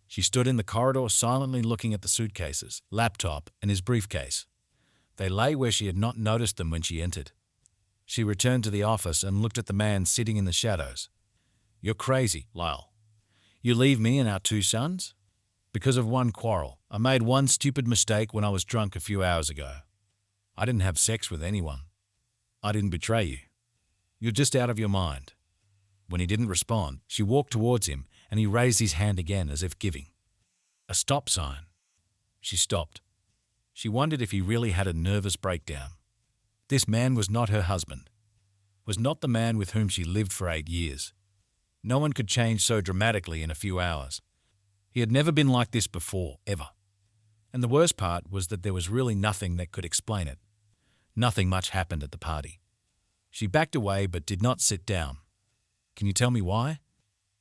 She stood in the corridor silently looking at the suitcases, laptop, and his briefcase. They lay where she had not noticed them when she entered. She returned to the office and looked at the man sitting in the shadows. "You're crazy, Lyle. You leave me and our 2 sons? Because of one quarrel. I made one stupid mistake when I was drunk a few hours ago. I didn't have sex with anyone. I didn't betray you. You're just out of your mind." When he didn't respond, she walked towards him and he raised his hand again as if giving a stop sign. She stopped. She wondered if he really had a nervous breakdown. This man was not her husband, was not the man with whom she lived for 8 years. No one could change so dramatically in a few hours. He had never been like this before, ever. And the worst part was that there was really nothing that could explain it. Nothing much happened at the party. She backed away but did not sit down. "Can you tell me why?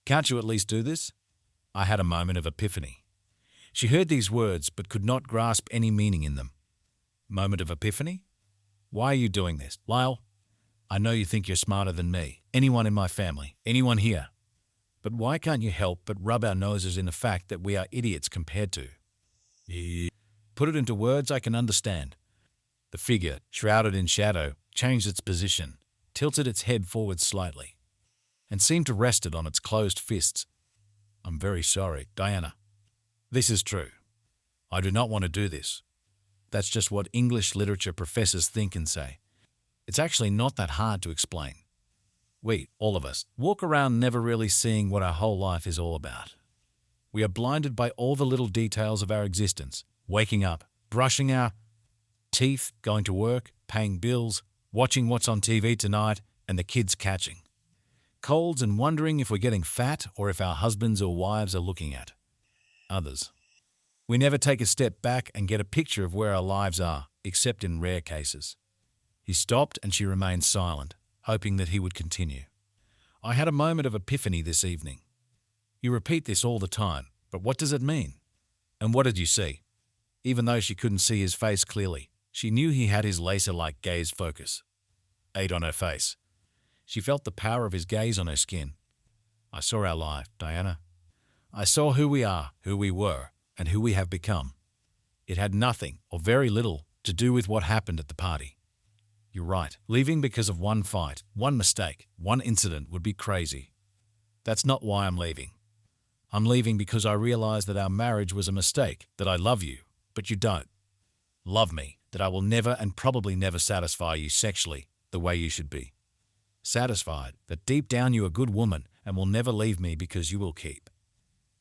Can't you at least do this?" I had a moment of epiphany. She heard these words but could not grasp any meaning in them. Moment of epiphany? "Why are you doing this, Lyle? I know you think you're smarter than me, anyone in my family, anyone here. But why can't you help but rub our noses in the fact that we are idiots compared to?" Put it into words I can understand. The figure, shrouded in shadow, changed its position, tilted its head forward slightly, and seemed to rest it on its closed fists. "I'm very sorry, Diana. This is true. I do not want to do this. That's just what English literature professors think and say. It's actually not that hard to explain. We, all of us, walk around never really seeing what our whole life is all about. We are blinded by all the little details of our existence, waking up, brushing our teeth, going to work, paying bills, watching what's on TV tonight, and the kids catching colds and wondering if we're getting fat or if our husbands or wives are looking at others. We never take a step back and get a picture of where our lives are, except in rare cases." He stopped and she remained silent, hoping that he would continue. "I had a moment of epiphany this evening. You repeat this all the time, but what does it mean? And what did you see?" Even though she couldn't see his face clearly, she knew he had his laser-like gaze focus. Ate on her face. She felt the power of his gaze on her skin. "I saw our life, Diana. I saw who we are, who we were, and who we have become. It had nothing, or very little, to do with what happened at the party. You're right. Leaving because of one fight, one mistake, one incident would be crazy. That's not why I'm leaving. I'm leaving because I realize that our marriage was a mistake, that I love you, but you don't love me, that I will never and probably never satisfy you sexually the way you should be. Satisfied that deep down you're a good woman and will never leave me because you will keep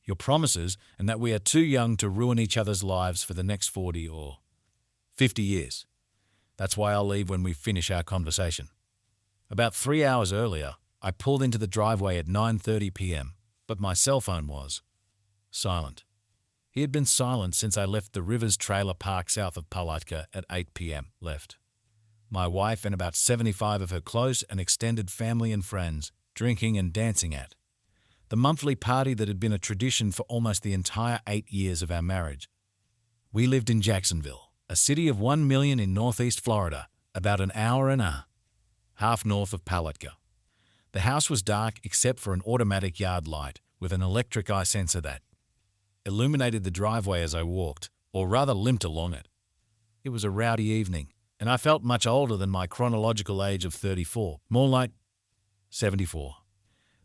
your promises and that we are too young to ruin each other's lives for the next 40 or 50 years. That's why I'll leave when we finish our conversation." About 3 hours earlier, I pulled into the driveway at 9:30 p.m., but my cell phone was silent. He had been silent since I left the Rivers Trailer Park south of Palatka at 8 p.m. left. My wife and about 75 of her close and extended family and friends drinking and dancing at the monthly party that had been a tradition for almost the entire 8 years of our marriage. We lived in Jacksonville, a city of 1 million in northeast Florida, about an hour and a half north of Palatka. The house was dark except for an automatic yard light with an electric eye sensor that illuminated the driveway as I walked, or rather limped along it. It was a rowdy evening, and I felt much older than my chronological age of 34, more like 74.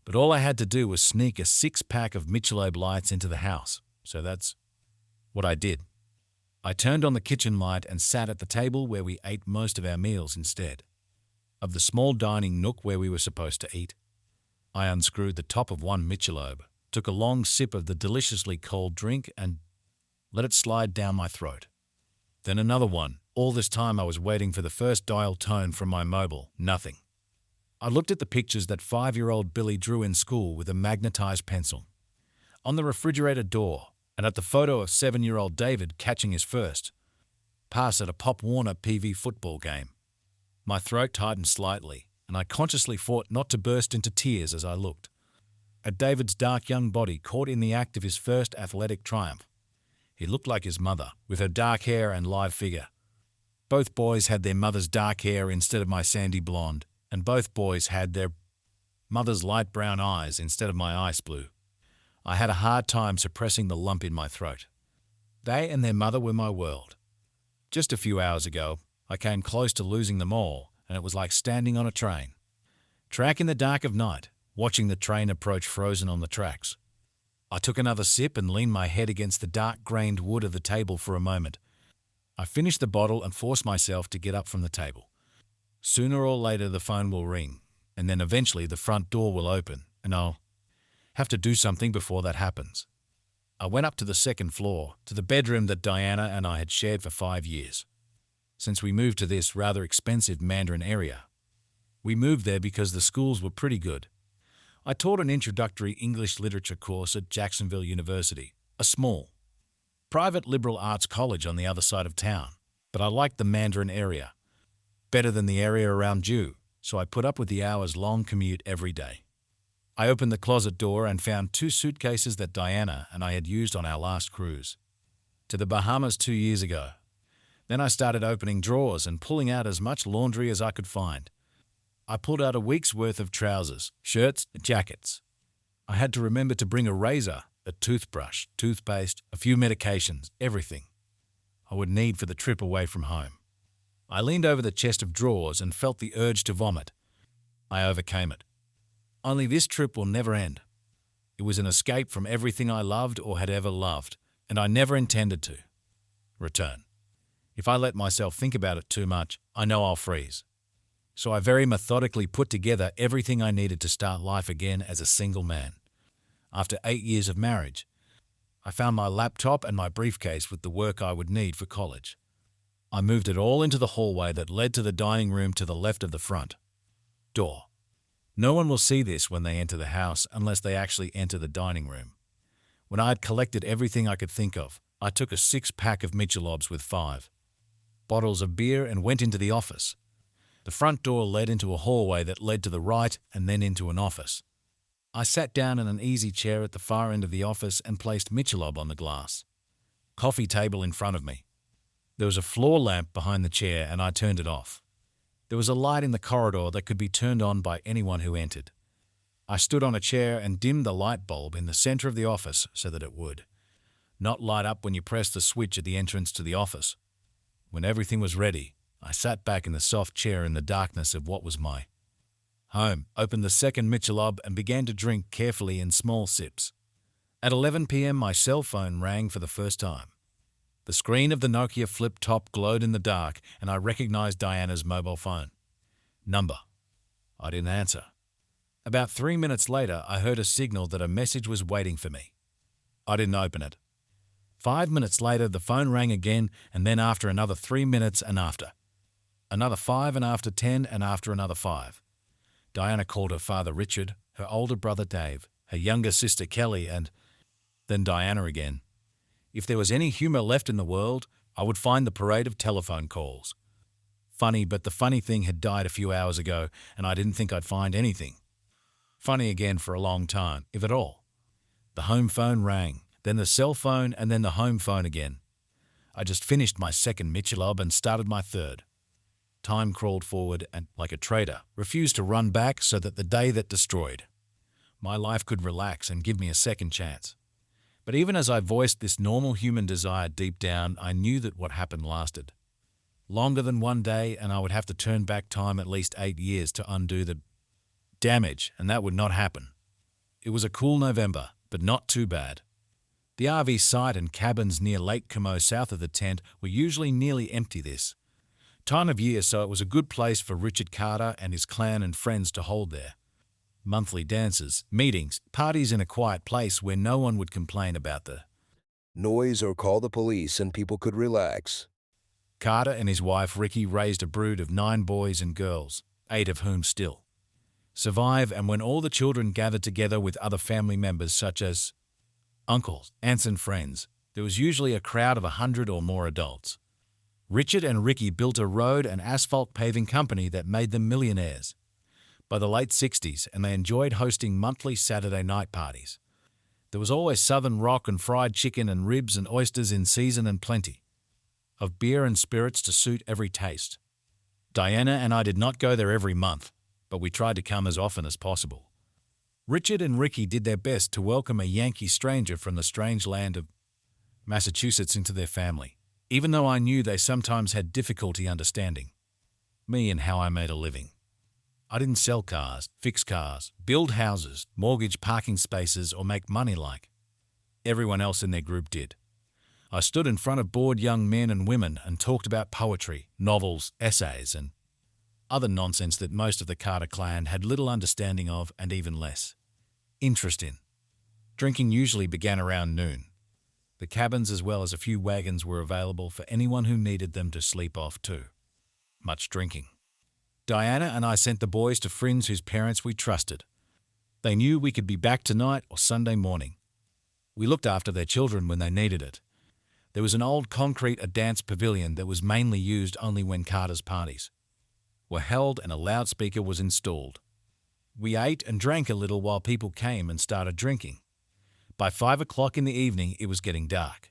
But all I had to do was sneak a 6-pack of Michelob Lights into the house, so that's what I did. I turned on the kitchen light and sat at the table where we ate most of our meals instead of the small dining nook where we were supposed to eat. I unscrewed the top of one Michelob, took a long sip of the deliciously cold drink and let it slide down my throat. Then another one. All this time I was waiting for the first dial tone from my mobile. Nothing. I looked at the pictures that 5-year-old Billy drew in school with a magnetized pencil on the refrigerator door, and at the photo of 7-year-old David catching his first pass at a Pop Warner PV football game. My throat tightened slightly, and I consciously fought not to burst into tears as I looked at David's dark young body caught in the act of his first athletic triumph. He looked like his mother, with her dark hair and lithe figure. Both boys had their mother's dark hair instead of my sandy blonde, and both boys had their mother's light brown eyes instead of my ice blue. I had a hard time suppressing the lump in my throat. They and their mother were my world. Just a few hours ago, I came close to losing them all, and it was like standing on a train. Track in the dark of night, watching the train approach frozen on the tracks. I took another sip and leaned my head against the dark-grained wood of the table for a moment. I finished the bottle and forced myself to get up from the table. Sooner or later the phone will ring, and then eventually the front door will open, and I'll have to do something before that happens. I went up to the second floor, to the bedroom that Diana and I had shared for 5 years. Since we moved to this rather expensive Mandarin area. We moved there because the schools were pretty good. I taught an introductory English literature course at Jacksonville University, a small, private liberal arts college on the other side of town, but I liked the Mandarin area better than the area around Jew, so I put up with the hours-long commute every day. I opened the closet door and found 2 suitcases that Diana and I had used on our last cruise to the Bahamas 2 years ago. Then I started opening drawers and pulling out as much laundry as I could find. I pulled out a week's worth of trousers, shirts, and jackets. I had to remember to bring a razor, a toothbrush, toothpaste, a few medications, everything I would need for the trip away from home. I leaned over the chest of drawers and felt the urge to vomit. I overcame it. Only this trip will never end. It was an escape from everything I loved or had ever loved, and I never intended to return. If I let myself think about it too much, I know I'll freeze. So I very methodically put together everything I needed to start life again as a single man. After 8 years of marriage, I found my laptop and my briefcase with the work I would need for college. I moved it all into the hallway that led to the dining room to the left of the front door. No one will see this when they enter the house unless they actually enter the dining room. When I had collected everything I could think of, I took a 6-pack of Michelobs with 5 bottles of beer and went into the office. The front door led into a hallway that led to the right and then into an office. I sat down in an easy chair at the far end of the office and placed Michelob on the glass coffee table in front of me. There was a floor lamp behind the chair and I turned it off. There was a light in the corridor that could be turned on by anyone who entered. I stood on a chair and dimmed the light bulb in the center of the office so that it would not light up when you pressed the switch at the entrance to the office. When everything was ready, I sat back in the soft chair in the darkness of what was my home, opened the second Michelob and began to drink carefully in small sips. At 11 p.m. my cell phone rang for the first time. The screen of the Nokia flip top glowed in the dark and I recognized Diana's mobile phone number. I didn't answer. About 3 minutes later, I heard a signal that a message was waiting for me. I didn't open it. 5 minutes later, the phone rang again, and then after another 3 minutes and after another 5 and after 10 and after another 5. Diana called her father Richard, her older brother Dave, her younger sister Kelly, and then Diana again. If there was any humor left in the world, I would find the parade of telephone calls. Funny, but the funny thing had died a few hours ago, and I didn't think I'd find anything funny again for a long time, if at all. The home phone rang, then the cell phone, and then the home phone again. I just finished my second Michelob and started my third. Time crawled forward and, like a traitor, refused to run back so that the day that destroyed my life could relax and give me a second chance. But even as I voiced this normal human desire deep down, I knew that what happened lasted longer than one day, and I would have to turn back time at least 8 years to undo the damage, and that would not happen. It was a cool November, but not too bad. The RV site and cabins near Lake Como south of the tent were usually nearly empty this time of year, so it was a good place for Richard Carter and his clan and friends to hold their monthly dances, meetings, parties in a quiet place where no one would complain about the noise or call the police and people could relax. Carter and his wife Ricky raised a brood of 9 boys and girls, 8 of whom still survive, and when all the children gathered together with other family members such as uncles, aunts and friends, there was usually a crowd of 100 or more adults. Richard and Ricky built a road and asphalt paving company that made them millionaires by the late 60s, and they enjoyed hosting monthly Saturday night parties. There was always southern rock and fried chicken and ribs and oysters in season and plenty of beer and spirits to suit every taste. Diana and I did not go there every month, but we tried to come as often as possible. Richard and Ricky did their best to welcome a Yankee stranger from the strange land of Massachusetts into their family, even though I knew they sometimes had difficulty understanding me and how I made a living. I didn't sell cars, fix cars, build houses, mortgage parking spaces, or make money like everyone else in their group did. I stood in front of bored young men and women and talked about poetry, novels, essays, and other nonsense that most of the Carter clan had little understanding of and even less interest in. Drinking usually began around noon. The cabins as well as a few wagons were available for anyone who needed them to sleep off too. Much drinking. Diana and I sent the boys to friends whose parents we trusted. They knew we could be back tonight or Sunday morning. We looked after their children when they needed it. There was an old concrete dance pavilion that was mainly used only when Carter's parties were held and a loudspeaker was installed. We ate and drank a little while people came and started drinking. By 5 o'clock in the evening, it was getting dark.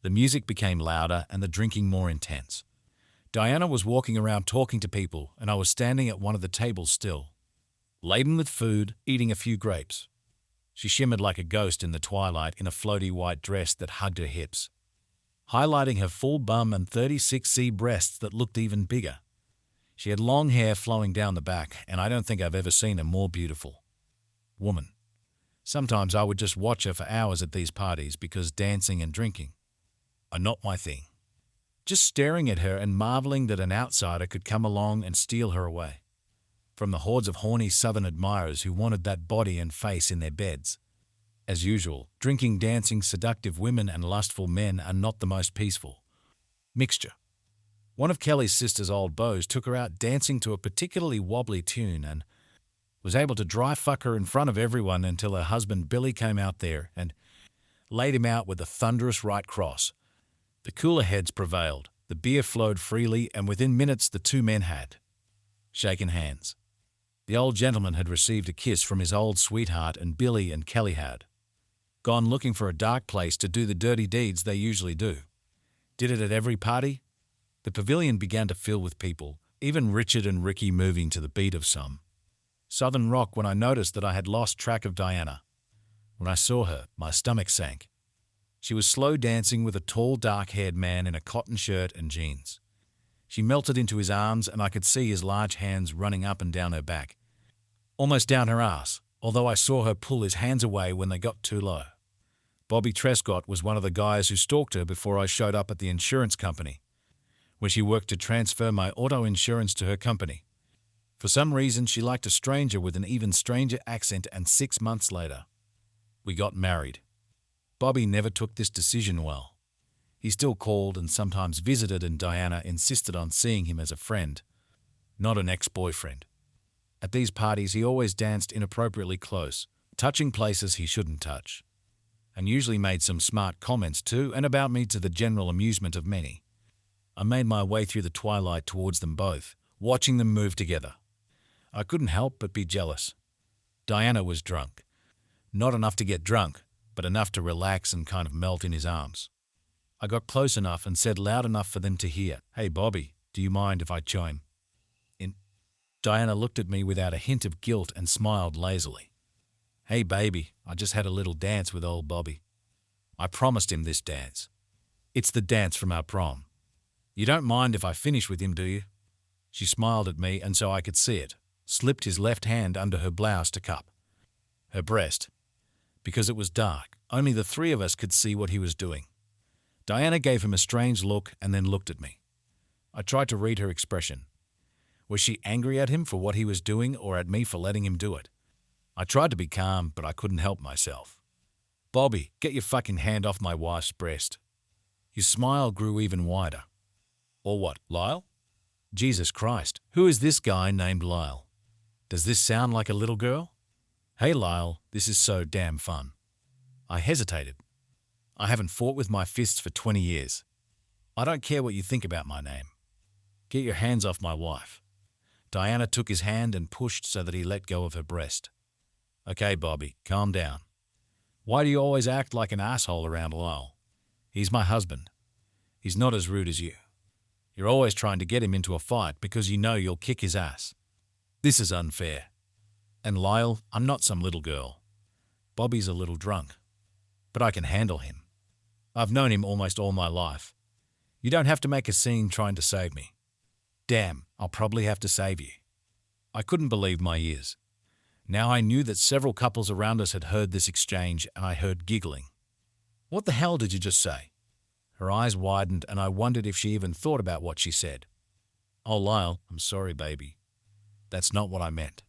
The music became louder and the drinking more intense. Diana was walking around talking to people, and I was standing at one of the tables still, laden with food, eating a few grapes. She shimmered like a ghost in the twilight in a floaty white dress that hugged her hips, highlighting her full bum and 36C breasts that looked even bigger. She had long hair flowing down the back, and I don't think I've ever seen a more beautiful woman. Sometimes I would just watch her for hours at these parties because dancing and drinking are not my thing. Just staring at her and marveling that an outsider could come along and steal her away from the hordes of horny southern admirers who wanted that body and face in their beds. As usual, drinking, dancing, seductive women and lustful men are not the most peaceful mixture. One of Kelly's sister's old beaus took her out dancing to a particularly wobbly tune and was able to dry fuck her in front of everyone until her husband Billy came out there and laid him out with a thunderous right cross. The cooler heads prevailed, the beer flowed freely, and within minutes the two men had shaken hands. The old gentleman had received a kiss from his old sweetheart, and Billy and Kelly had gone looking for a dark place to do the dirty deeds they usually do. Did it at every party? The pavilion began to fill with people, even Richard and Ricky moving to the beat of some southern rock when I noticed that I had lost track of Diana. When I saw her, my stomach sank. She was slow dancing with a tall, dark-haired man in a cotton shirt and jeans. She melted into his arms, and I could see his large hands running up and down her back, almost down her ass, although I saw her pull his hands away when they got too low. Bobby Trescott was one of the guys who stalked her before I showed up at the insurance company, where she worked to transfer my auto insurance to her company. For some reason, she liked a stranger with an even stranger accent, and 6 months later, we got married. Bobby never took this decision well. He still called and sometimes visited, and Diana insisted on seeing him as a friend, not an ex-boyfriend. At these parties, he always danced inappropriately close, touching places he shouldn't touch, and usually made some smart comments to and about me to the general amusement of many. I made my way through the twilight towards them both, watching them move together. I couldn't help but be jealous. Diana was drunk. Not enough to get drunk, but enough to relax and kind of melt in his arms. I got close enough and said loud enough for them to hear, "Hey Bobby, do you mind if I chime in?" Diana looked at me without a hint of guilt and smiled lazily. "Hey baby, I just had a little dance with old Bobby. I promised him this dance. It's the dance from our prom. You don't mind if I finish with him, do you?" She smiled at me, and so I could see it, slipped his left hand under her blouse to cup her breast. Because it was dark, only the three of us could see what he was doing. Diana gave him a strange look and then looked at me. I tried to read her expression. Was she angry at him for what he was doing or at me for letting him do it? I tried to be calm, but I couldn't help myself. "Bobby, get your fucking hand off my wife's breast." His smile grew even wider. "Or what, Lyle?" Jesus Christ, who is this guy named Lyle? Does this sound like a little girl? "Hey Lyle, this is so damn fun." I hesitated. I haven't fought with my fists for 20 years. I don't care what you think about my name. Get your hands off my wife. Diana took his hand and pushed so that he let go of her breast. "Okay, Bobby, calm down. Why do you always act like an asshole around Lyle? He's my husband. He's not as rude as you. You're always trying to get him into a fight because you know you'll kick his ass. This is unfair." And Lyle, I'm not some little girl. Bobby's a little drunk, but I can handle him. I've known him almost all my life. You don't have to make a scene trying to save me. Damn, I'll probably have to save you. I couldn't believe my ears. Now I knew that several couples around us had heard this exchange, and I heard giggling. What the hell did you just say? Her eyes widened, and I wondered if she even thought about what she said. Oh, Lyle, I'm sorry, baby. That's not what I meant.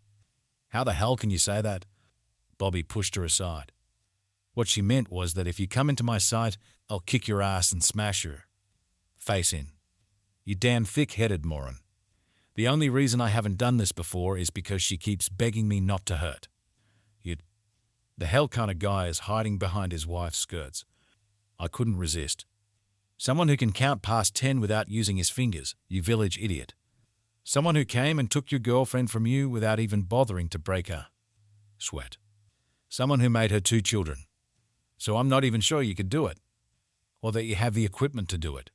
How the hell can you say that? Bobby pushed her aside. What she meant was that if you come into my sight, I'll kick your ass and smash her. Face in. You damn thick-headed moron. The only reason I haven't done this before is because she keeps begging me not to hurt. The hell kind of guy is hiding behind his wife's skirts? I couldn't resist. Someone who can count past 10 without using his fingers, you village idiot. Someone who came and took your girlfriend from you without even bothering to break her. Sweat. Someone who made her 2 children. So I'm not even sure you could do it, or that you have the equipment to do it.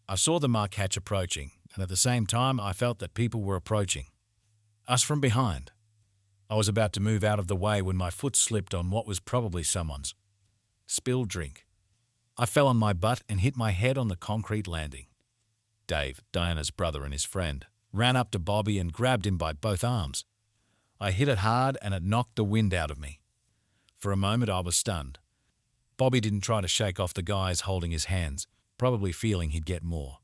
I saw the Mark hatch approaching, and at the same time I felt that people were approaching us from behind. I was about to move out of the way when my foot slipped on what was probably someone's spilled drink. I fell on my butt and hit my head on the concrete landing. Dave, Diana's brother and his friend, ran up to Bobby and grabbed him by both arms. I hit it hard and it knocked the wind out of me. For a moment I was stunned. Bobby didn't try to shake off the guys holding his hands, probably feeling he'd get more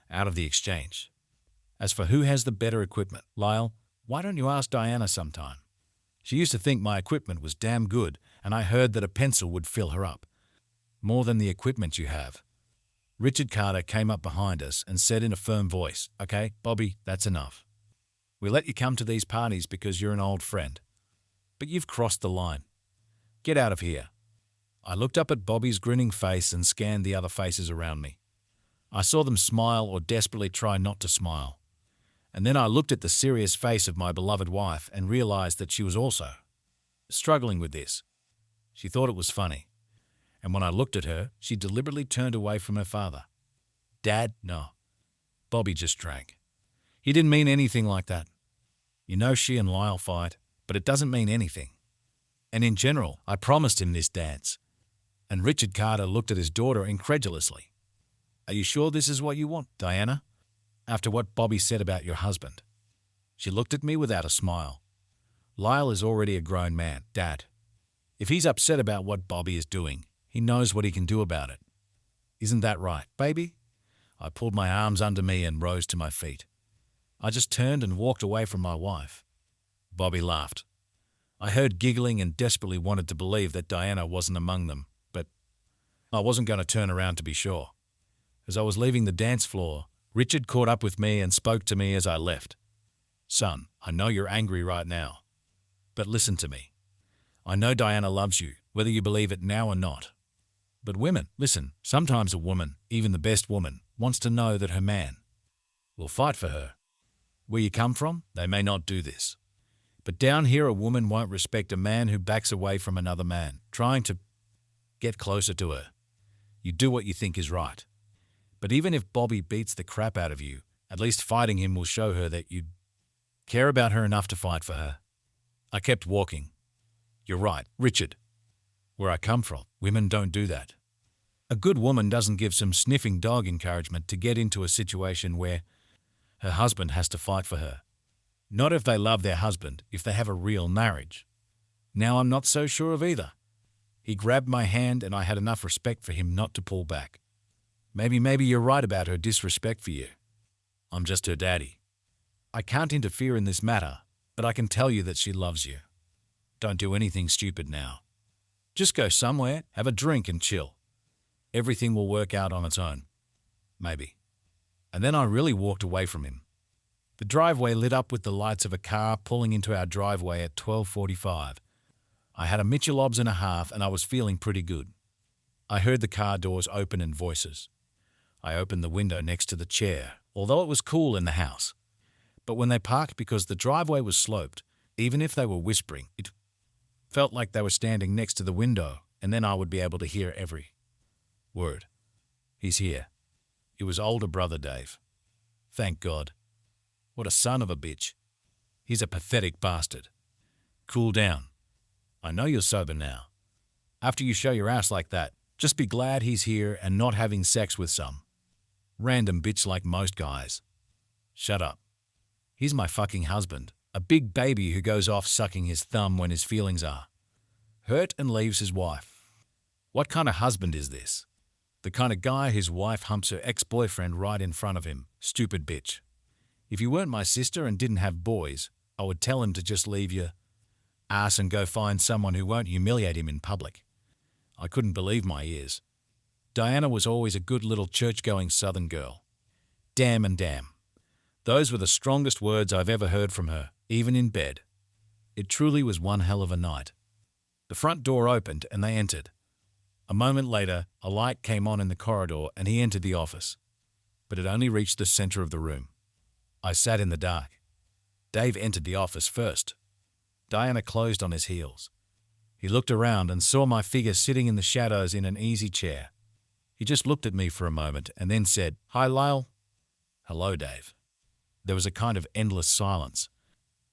out of the exchange. As for who has the better equipment, Lyle, why don't you ask Diana sometime? She used to think my equipment was damn good, and I heard that a pencil would fill her up. More than the equipment you have. Richard Carter came up behind us and said in a firm voice, "Okay, Bobby, that's enough. We let you come to these parties because you're an old friend. But you've crossed the line. Get out of here." I looked up at Bobby's grinning face and scanned the other faces around me. I saw them smile or desperately try not to smile. And then I looked at the serious face of my beloved wife and realized that she was also struggling with this. She thought it was funny. And when I looked at her, she deliberately turned away from her father. Dad, no. Bobby just drank. He didn't mean anything like that. You know she and Lyle fight, but it doesn't mean anything. And in general, I promised him this dance. And Richard Carter looked at his daughter incredulously. Are you sure this is what you want, Diana? After what Bobby said about your husband. She looked at me without a smile. Lyle is already a grown man, Dad. If he's upset about what Bobby is doing, he knows what he can do about it. Isn't that right, baby? I pulled my arms under me and rose to my feet. I just turned and walked away from my wife. Bobby laughed. I heard giggling and desperately wanted to believe that Diana wasn't among them, but I wasn't going to turn around to be sure. As I was leaving the dance floor, Richard caught up with me and spoke to me as I left. Son, I know you're angry right now, but listen to me. I know Diana loves you, whether you believe it now or not. But women, listen, sometimes a woman, even the best woman, wants to know that her man will fight for her. Where you come from, they may not do this. But down here, a woman won't respect a man who backs away from another man, trying to get closer to her. You do what you think is right. But even if Bobby beats the crap out of you, at least fighting him will show her that you care about her enough to fight for her. I kept walking. You're right, Richard. Where I come from, women don't do that. A good woman doesn't give some sniffing dog encouragement to get into a situation where her husband has to fight for her. Not if they love their husband, if they have a real marriage. Now I'm not so sure of either. He grabbed my hand and I had enough respect for him not to pull back. Maybe you're right about her disrespect for you. I'm just her daddy. I can't interfere in this matter, but I can tell you that she loves you. Don't do anything stupid now. Just go somewhere, have a drink and chill. Everything will work out on its own. Maybe. And then I really walked away from him. The driveway lit up with the lights of a car pulling into our driveway at 12:45. I had a Michelob's and a half and I was feeling pretty good. I heard the car doors open and voices. I opened the window next to the chair, although it was cool in the house. But when they parked because the driveway was sloped, even if they were whispering, it felt like they were standing next to the window, and then I would be able to hear every word. He's here. It was older brother Dave. Thank God. What a son of a bitch. He's a pathetic bastard. Cool down. I know you're sober now. After you show your ass like that, just be glad he's here and not having sex with some random bitch like most guys. Shut up. He's my fucking husband, a big baby who goes off sucking his thumb when his feelings are hurt and leaves his wife. What kind of husband is this? The kind of guy whose wife humps her ex-boyfriend right in front of him. Stupid bitch. If you weren't my sister and didn't have boys, I would tell him to just leave your ass and go find someone who won't humiliate him in public. I couldn't believe my ears. Diana was always a good little church-going southern girl. Damn and damn. Those were the strongest words I've ever heard from her, even in bed. It truly was one hell of a night. The front door opened and they entered. A moment later, a light came on in the corridor and he entered the office. But it only reached the center of the room. I sat in the dark. Dave entered the office first. Diana closed on his heels. He looked around and saw my figure sitting in the shadows in an easy chair. He just looked at me for a moment and then said, "Hi, Lyle." "Hello, Dave." There was a kind of endless silence.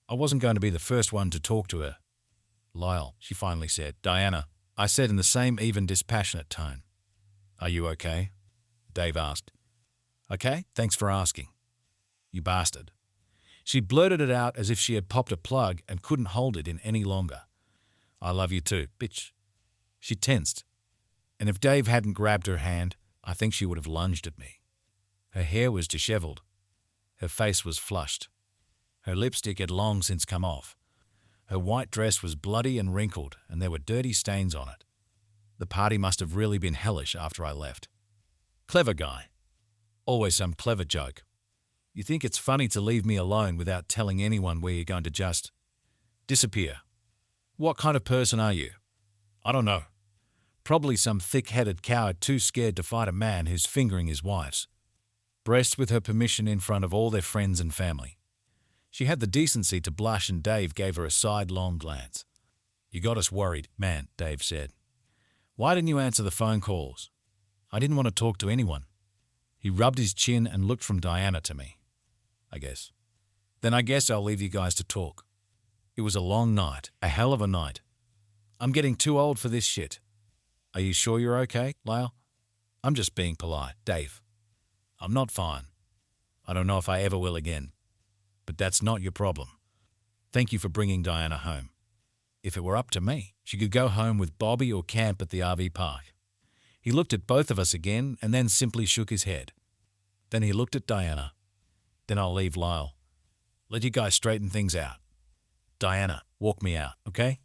I wasn't going to be the first one to talk to her. "Lyle," she finally said. "Diana," I said in the same even dispassionate tone. "Are you okay?" Dave asked. "Okay, thanks for asking." "You bastard." She blurted it out as if she had popped a plug and couldn't hold it in any longer. "I love you too, bitch." She tensed, and if Dave hadn't grabbed her hand, I think she would have lunged at me. Her hair was disheveled. Her face was flushed. Her lipstick had long since come off. Her white dress was bloody and wrinkled, and there were dirty stains on it. The party must have really been hellish after I left. Clever guy. Always some clever joke. You think it's funny to leave me alone without telling anyone where you're going to just disappear. What kind of person are you? I don't know. Probably some thick-headed coward too scared to fight a man who's fingering his wife's breasts with her permission in front of all their friends and family. She had the decency to blush and Dave gave her a sidelong glance. "You got us worried, man," Dave said. "Why didn't you answer the phone calls?" "I didn't want to talk to anyone." He rubbed his chin and looked from Diana to me. "I guess. Then I guess I'll leave you guys to talk. It was a long night, a hell of a night. I'm getting too old for this shit. Are you sure you're okay, Lyle?" "I'm just being polite, Dave. I'm not fine. I don't know if I ever will again. But that's not your problem. Thank you for bringing Diana home. If it were up to me, she could go home with Bobby or camp at the RV park." He looked at both of us again and then simply shook his head. Then he looked at Diana. "Then I'll leave, Lyle. Let you guys straighten things out. Diana, walk me out, okay?"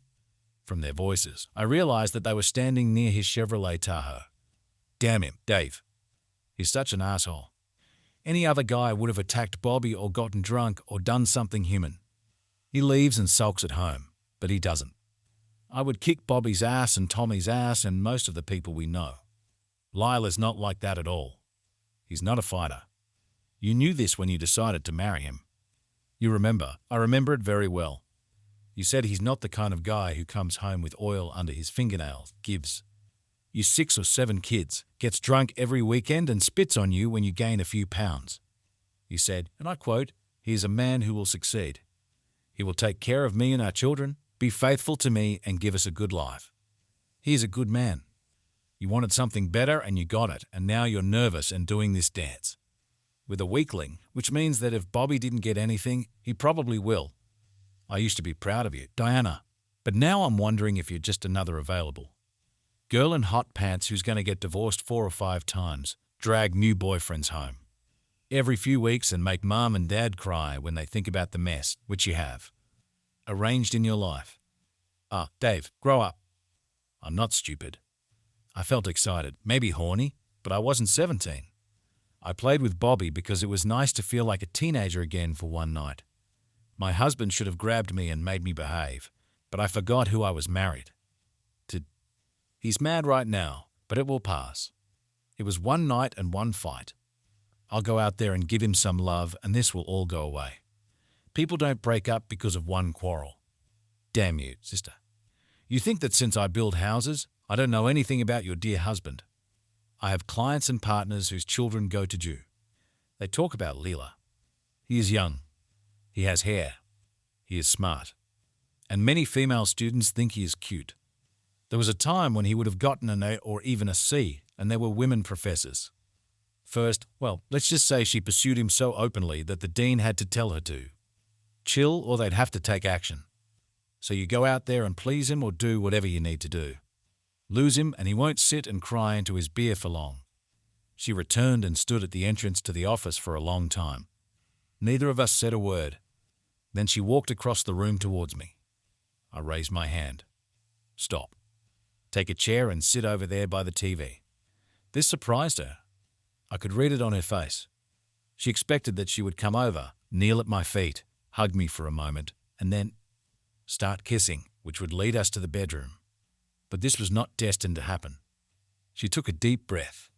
From their voices, I realized that they were standing near his Chevrolet Tahoe. Damn him, Dave. He's such an asshole. Any other guy would have attacked Bobby or gotten drunk or done something human. He leaves and sulks at home, but he doesn't. I would kick Bobby's ass and Tommy's ass and most of the people we know. Lyle is not like that at all. He's not a fighter. You knew this when you decided to marry him. You remember, I remember it very well. You said he's not the kind of guy who comes home with oil under his fingernails, gives you 6 or 7 kids, gets drunk every weekend and spits on you when you gain a few pounds. You said, and I quote, "He is a man who will succeed. He will take care of me and our children, be faithful to me and give us a good life. He is a good man. You wanted something better and you got it, and now you're nervous and doing this dance with a weakling, which means that if Bobby didn't get anything, he probably will. I used to be proud of you, Diana, but now I'm wondering if you're just another available girl in hot pants who's going to get divorced 4 or 5 times, drag new boyfriends home every few weeks and make mom and dad cry when they think about the mess, which you have arranged in your life. Dave, grow up. I'm not stupid." I felt excited, maybe horny, but I wasn't 17. I played with Bobby because it was nice to feel like a teenager again for one night. My husband should have grabbed me and made me behave, but I forgot who I was married to. He's mad right now, but it will pass. It was one night and one fight. I'll go out there and give him some love, and this will all go away. People don't break up because of one quarrel. Damn you, sister. You think that since I build houses, I don't know anything about your dear husband. I have clients and partners whose children go to Jew. They talk about Leela. He is young. He has hair. He is smart. and many female students think he is cute. There was a time when he would have gotten an A or even a C, and there were women professors. First, well, let's just say she pursued him so openly that the dean had to tell her to. Chill or they'd have to take action. So you go out there and please him or do whatever you need to do. Lose him and he won't sit and cry into his beer for long. She returned and stood at the entrance to the office for a long time. Neither of us said a word. Then she walked across the room towards me. I raised my hand. Stop. Take a chair and sit over there by the TV. This surprised her. I could read it on her face. She expected that she would come over, kneel at my feet, hug me for a moment, and then start kissing, which would lead us to the bedroom. But this was not destined to happen. She took a deep breath.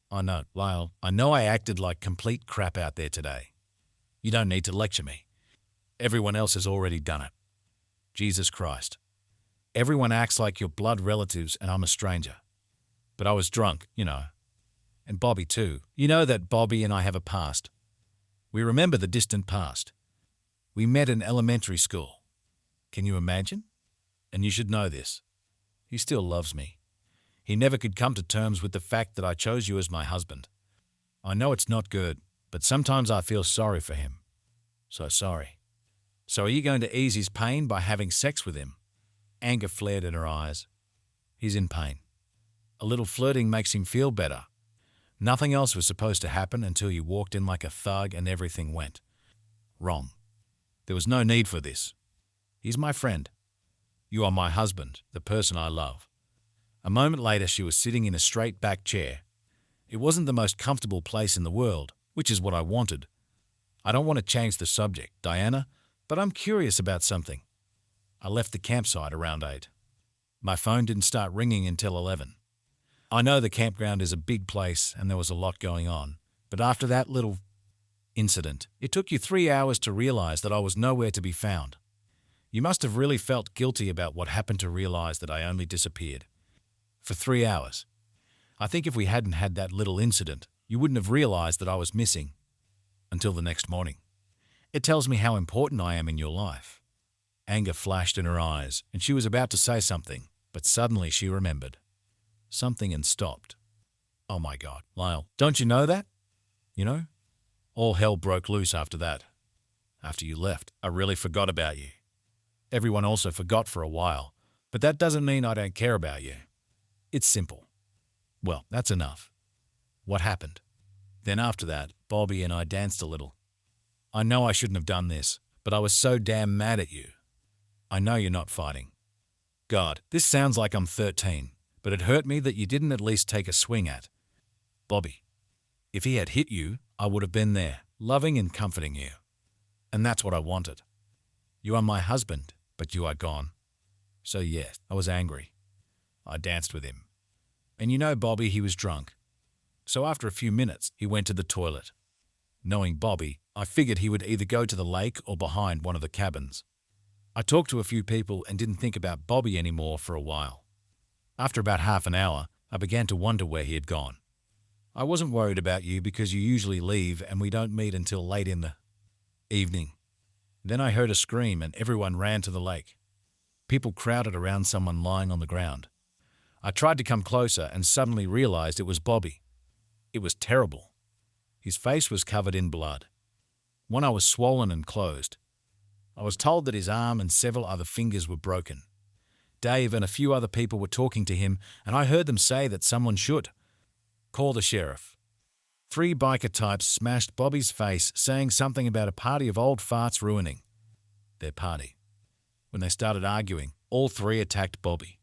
I know, Lyle, I know I acted like complete crap out there today. You don't need to lecture me. Everyone else has already done it. Jesus Christ. Everyone acts like your blood relatives and I'm a stranger. But I was drunk, you know. And Bobby too. You know that Bobby and I have a past. We remember the distant past. We met in elementary school. Can you imagine? And you should know this. He still loves me. He never could come to terms with the fact that I chose you as my husband. I know it's not good, but sometimes I feel sorry for him. So sorry. So are you going to ease his pain by having sex with him? Anger flared in her eyes. He's in pain. A little flirting makes him feel better. Nothing else was supposed to happen until you walked in like a thug and everything went wrong. There was no need for this. He's my friend. You are my husband, the person I love. A moment later, she was sitting in a straight back chair. It wasn't the most comfortable place in the world, which is what I wanted. I don't want to change the subject, Diana, but I'm curious about something. I left the campsite around 8. My phone didn't start ringing until 11. I know the campground is a big place and there was a lot going on, but after that little incident, it took you 3 hours to realize that I was nowhere to be found. You must have really felt guilty about what happened to realize that I only disappeared. For 3 hours. I think if we hadn't had that little incident, you wouldn't have realized that I was missing until the next morning. It tells me how important I am in your life. Anger flashed in her eyes, and she was about to say something, but suddenly she remembered something and stopped. Oh my God, Lyle, don't you know that? You know? All hell broke loose after that. After you left, I really forgot about you. Everyone also forgot for a while, but that doesn't mean I don't care about you. It's simple. Well, that's enough. What happened? Then after that, Bobby and I danced a little. I know I shouldn't have done this, but I was so damn mad at you. I know you're not fighting. God, this sounds like I'm 13, but it hurt me that you didn't at least take a swing at Bobby. If he had hit you, I would have been there, loving and comforting you. And that's what I wanted. You are my husband, but you are gone. So yes, I was angry. I danced with him. And you know Bobby, he was drunk. So after a few minutes, he went to the toilet. Knowing Bobby, I figured he would either go to the lake or behind one of the cabins. I talked to a few people and didn't think about Bobby anymore for a while. After about half an hour, I began to wonder where he had gone. I wasn't worried about you because you usually leave and we don't meet until late in the evening. Then I heard a scream and everyone ran to the lake. People crowded around someone lying on the ground. I tried to come closer and suddenly realized it was Bobby. It was terrible. His face was covered in blood. One eye was swollen and closed. I was told that his arm and several other fingers were broken. Dave and a few other people were talking to him, and I heard them say that someone should call the sheriff. 3 biker types smashed Bobby's face, saying something about a party of old farts ruining their party. When they started arguing, all 3 attacked Bobby.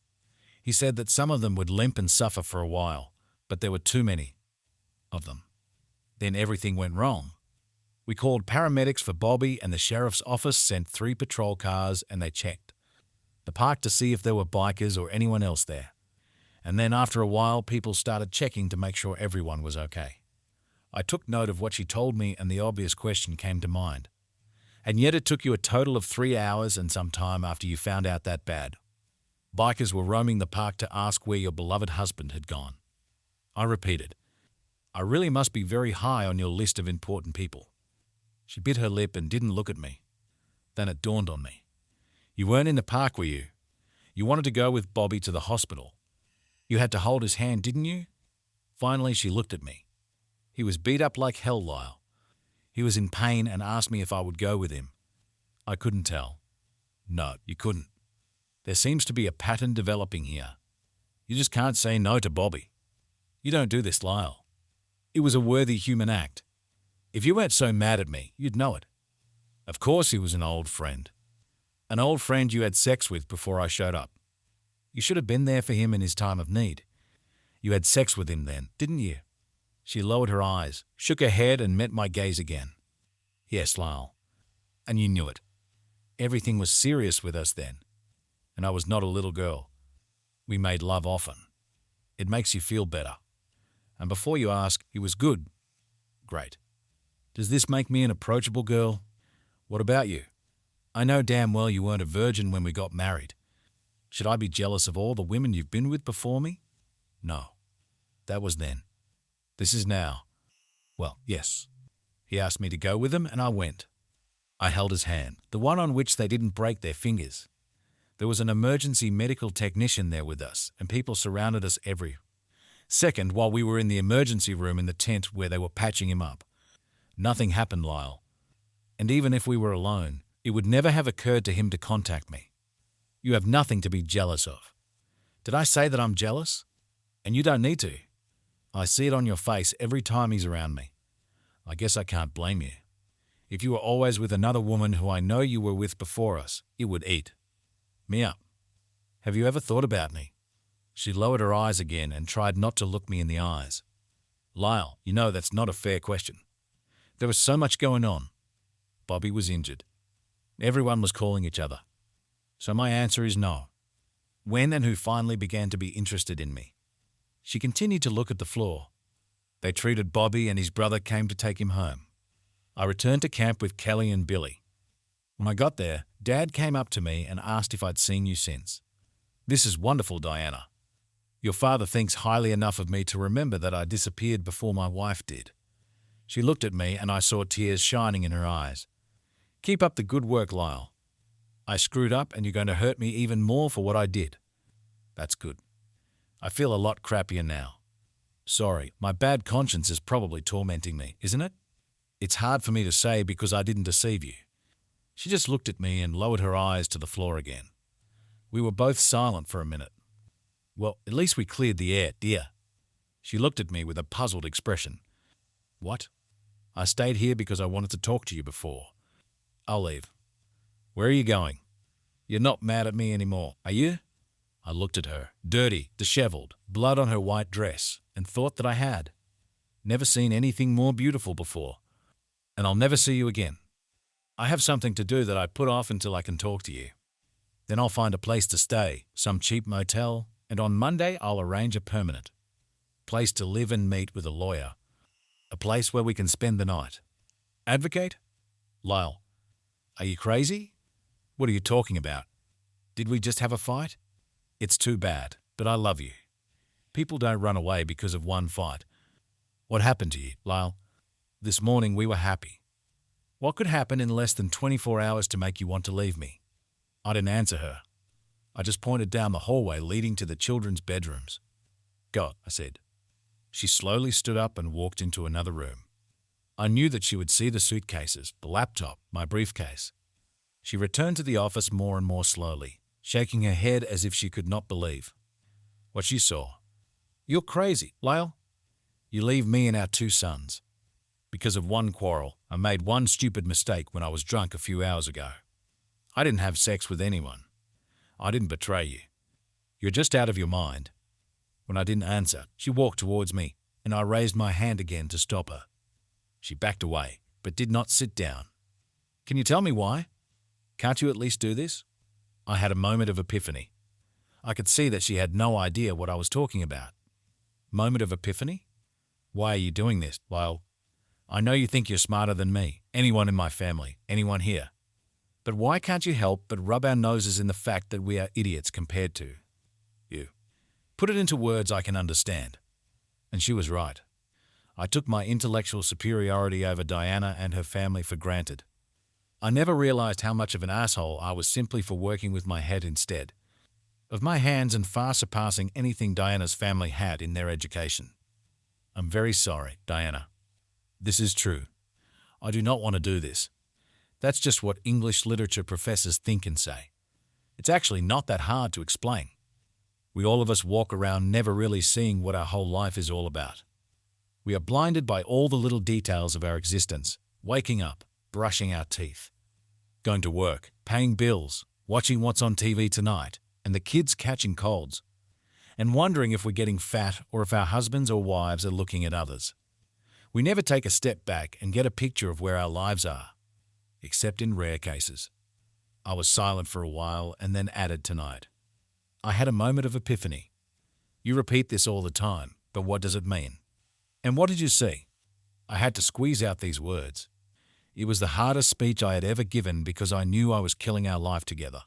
He said that some of them would limp and suffer for a while, but there were too many of them. Then everything went wrong. We called paramedics for Bobby and the sheriff's office sent 3 patrol cars and they checked the park to see if there were bikers or anyone else there. And then after a while, people started checking to make sure everyone was okay. I took note of what she told me and the obvious question came to mind. And yet it took you a total of 3 hours and some time after you found out that bad. Bikers were roaming the park to ask where your beloved husband had gone. I repeated, I really must be very high on your list of important people. She bit her lip and didn't look at me. Then it dawned on me. You weren't in the park, were you? You wanted to go with Bobby to the hospital. You had to hold his hand, didn't you? Finally, she looked at me. He was beat up like hell, Lyle. He was in pain and asked me if I would go with him. I couldn't tell. No, you couldn't. There seems to be a pattern developing here. You just can't say no to Bobby. You don't do this, Lyle. It was a worthy human act. If you weren't so mad at me, you'd know it. Of course he was an old friend. An old friend you had sex with before I showed up. You should have been there for him in his time of need. You had sex with him then, didn't you? She lowered her eyes, shook her head, and met my gaze again. Yes, Lyle. And you knew it. Everything was serious with us then. And I was not a little girl. We made love often. It makes you feel better. And before you ask, he was good. Great. Does this make me an approachable girl? What about you? I know damn well you weren't a virgin when we got married. Should I be jealous of all the women you've been with before me? No. That was then. This is now. Well, yes. He asked me to go with him, and I went. I held his hand, the one on which they didn't break their fingers. There was an emergency medical technician there with us, and people surrounded us every second while we were in the emergency room in the tent where they were patching him up. Nothing happened, Lyle. And even if we were alone, it would never have occurred to him to contact me. You have nothing to be jealous of. Did I say that I'm jealous? And you don't need to. I see it on your face every time he's around me. I guess I can't blame you. If you were always with another woman who I know you were with before us, it would eat me up. Have you ever thought about me? She lowered her eyes again and tried not to look me in the eyes. Lyle, you know that's not a fair question. There was so much going on. Bobby was injured. Everyone was calling each other. So my answer is no. When and who finally began to be interested in me? She continued to look at the floor. They treated Bobby and his brother came to take him home. I returned to camp with Kelly and Billy. When I got there, Dad came up to me and asked if I'd seen you since. This is wonderful, Diana. Your father thinks highly enough of me to remember that I disappeared before my wife did. She looked at me and I saw tears shining in her eyes. Keep up the good work, Lyle. I screwed up and you're going to hurt me even more for what I did. That's good. I feel a lot crappier now. Sorry, my bad conscience is probably tormenting me, isn't it? It's hard for me to say because I didn't deceive you. She just looked at me and lowered her eyes to the floor again. We were both silent for a minute. Well, at least we cleared the air, dear. She looked at me with a puzzled expression. What? I stayed here because I wanted to talk to you before. I'll leave. Where are you going? You're not mad at me anymore, are you? I looked at her, dirty, disheveled, blood on her white dress, and thought that I had. Never seen anything more beautiful before. And I'll never see you again. I have something to do that I put off until I can talk to you. Then I'll find a place to stay, some cheap motel, and on Monday I'll arrange a permanent place to live and meet with a lawyer. A place where we can spend the night. Advocate? Lyle, are you crazy? What are you talking about? Did we just have a fight? It's too bad, but I love you. People don't run away because of one fight. What happened to you, Lyle? This morning we were happy. What could happen in less than 24 hours to make you want to leave me? I didn't answer her. I just pointed down the hallway leading to the children's bedrooms. Go, I said. She slowly stood up and walked into another room. I knew that she would see the suitcases, the laptop, my briefcase. She returned to the office more and more slowly, shaking her head as if she could not believe what she saw. You're crazy, Lyle. You leave me and our 2 sons. Because of one quarrel, I made one stupid mistake when I was drunk a few hours ago. I didn't have sex with anyone. I didn't betray you. You're just out of your mind. When I didn't answer, she walked towards me, and I raised my hand again to stop her. She backed away, but did not sit down. Can you tell me why? Can't you at least do this? I had a moment of epiphany. I could see that she had no idea what I was talking about. Moment of epiphany? Why are you doing this, Lyle? I know you think you're smarter than me, anyone in my family, anyone here. But why can't you help but rub our noses in the fact that we are idiots compared to you? Put it into words I can understand. And she was right. I took my intellectual superiority over Diana and her family for granted. I never realized how much of an asshole I was simply for working with my head instead of my hands and far surpassing anything Diana's family had in their education. I'm very sorry, Diana. This is true. I do not want to do this. That's just what English literature professors think and say. It's actually not that hard to explain. We all of us walk around never really seeing what our whole life is all about. We are blinded by all the little details of our existence, waking up, brushing our teeth, going to work, paying bills, watching what's on TV tonight, and the kids catching colds, and wondering if we're getting fat or if our husbands or wives are looking at others. We never take a step back and get a picture of where our lives are, except in rare cases. I was silent for a while and then added tonight. I had a moment of epiphany. You repeat this all the time, but what does it mean? And what did you see? I had to squeeze out these words. It was the hardest speech I had ever given because I knew I was killing our life together.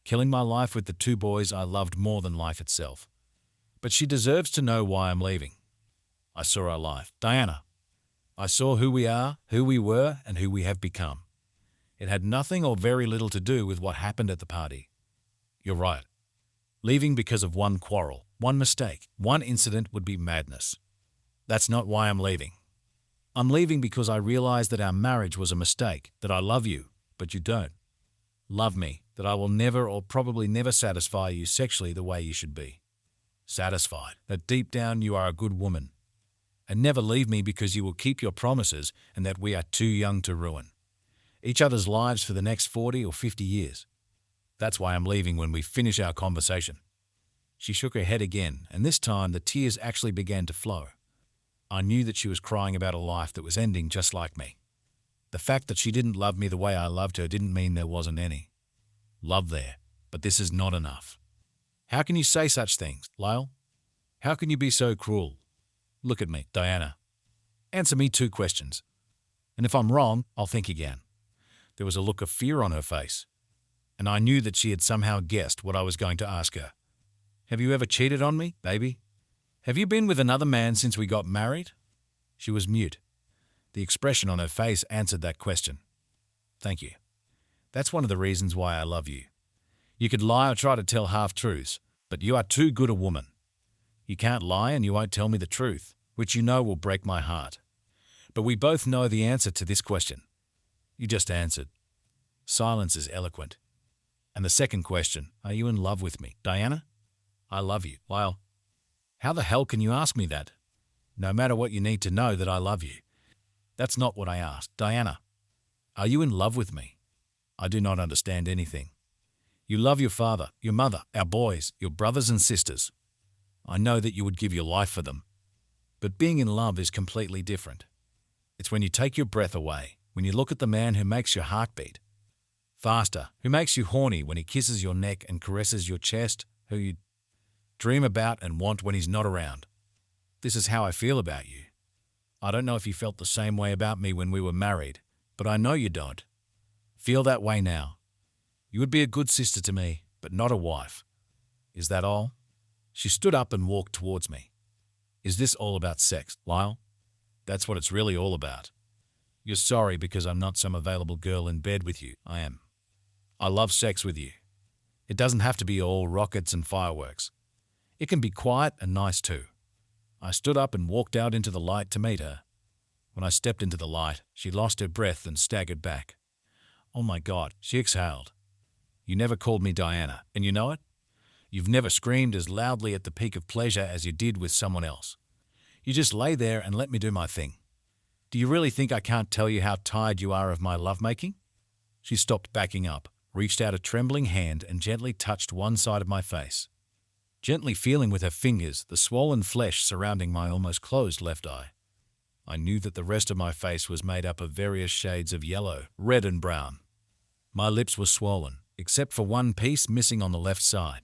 Killing my life with the two boys I loved more than life itself. But she deserves to know why I'm leaving. I saw our life. Diana. I saw who we are, who we were, and who we have become. It had nothing or very little to do with what happened at the party. You're right. Leaving because of one quarrel, one mistake, one incident would be madness. That's not why I'm leaving. I'm leaving because I realized that our marriage was a mistake, that I love you, but you don't. Love me, that I will never or probably never satisfy you sexually the way you should be. Satisfied, that deep down you are a good woman. And never leave me because you will keep your promises and that we are too young to ruin each other's lives for the next 40 or 50 years. That's why I'm leaving when we finish our conversation. She shook her head again, and this time the tears actually began to flow. I knew that she was crying about a life that was ending just like me. The fact that she didn't love me the way I loved her didn't mean there wasn't any love there, but this is not enough. How can you say such things, Lyle? How can you be so cruel? Look at me, Diana. Answer me 2 questions. And if I'm wrong, I'll think again. There was a look of fear on her face, and I knew that she had somehow guessed what I was going to ask her. Have you ever cheated on me, baby? Have you been with another man since we got married? She was mute. The expression on her face answered that question. Thank you. That's one of the reasons why I love you. You could lie or try to tell half-truths, but you are too good a woman. You can't lie and you won't tell me the truth, which you know will break my heart. But we both know the answer to this question. You just answered. Silence is eloquent. And the second question, are you in love with me, Diana? I love you, Lyle. How the hell can you ask me that? No matter what, you need to know that I love you. That's not what I asked. Diana, are you in love with me? I do not understand anything. You love your father, your mother, our boys, your brothers and sisters. I know that you would give your life for them. But being in love is completely different. It's when you take your breath away, when you look at the man who makes your heart beat faster, who makes you horny when he kisses your neck and caresses your chest, who you dream about and want when he's not around. This is how I feel about you. I don't know if you felt the same way about me when we were married, but I know you don't. Feel that way now. You would be a good sister to me, but not a wife. Is that all? She stood up and walked towards me. Is this all about sex, Lyle? That's what it's really all about. You're sorry because I'm not some available girl in bed with you. I am. I love sex with you. It doesn't have to be all rockets and fireworks. It can be quiet and nice too. I stood up and walked out into the light to meet her. When I stepped into the light, she lost her breath and staggered back. Oh my God, she exhaled. You never called me Diana, and you know it? You've never screamed as loudly at the peak of pleasure as you did with someone else. You just lay there and let me do my thing. Do you really think I can't tell you how tired you are of my lovemaking? She stopped backing up, reached out a trembling hand and gently touched one side of my face, gently feeling with her fingers the swollen flesh surrounding my almost closed left eye. I knew that the rest of my face was made up of various shades of yellow, red and brown. My lips were swollen, except for one piece missing on the left side.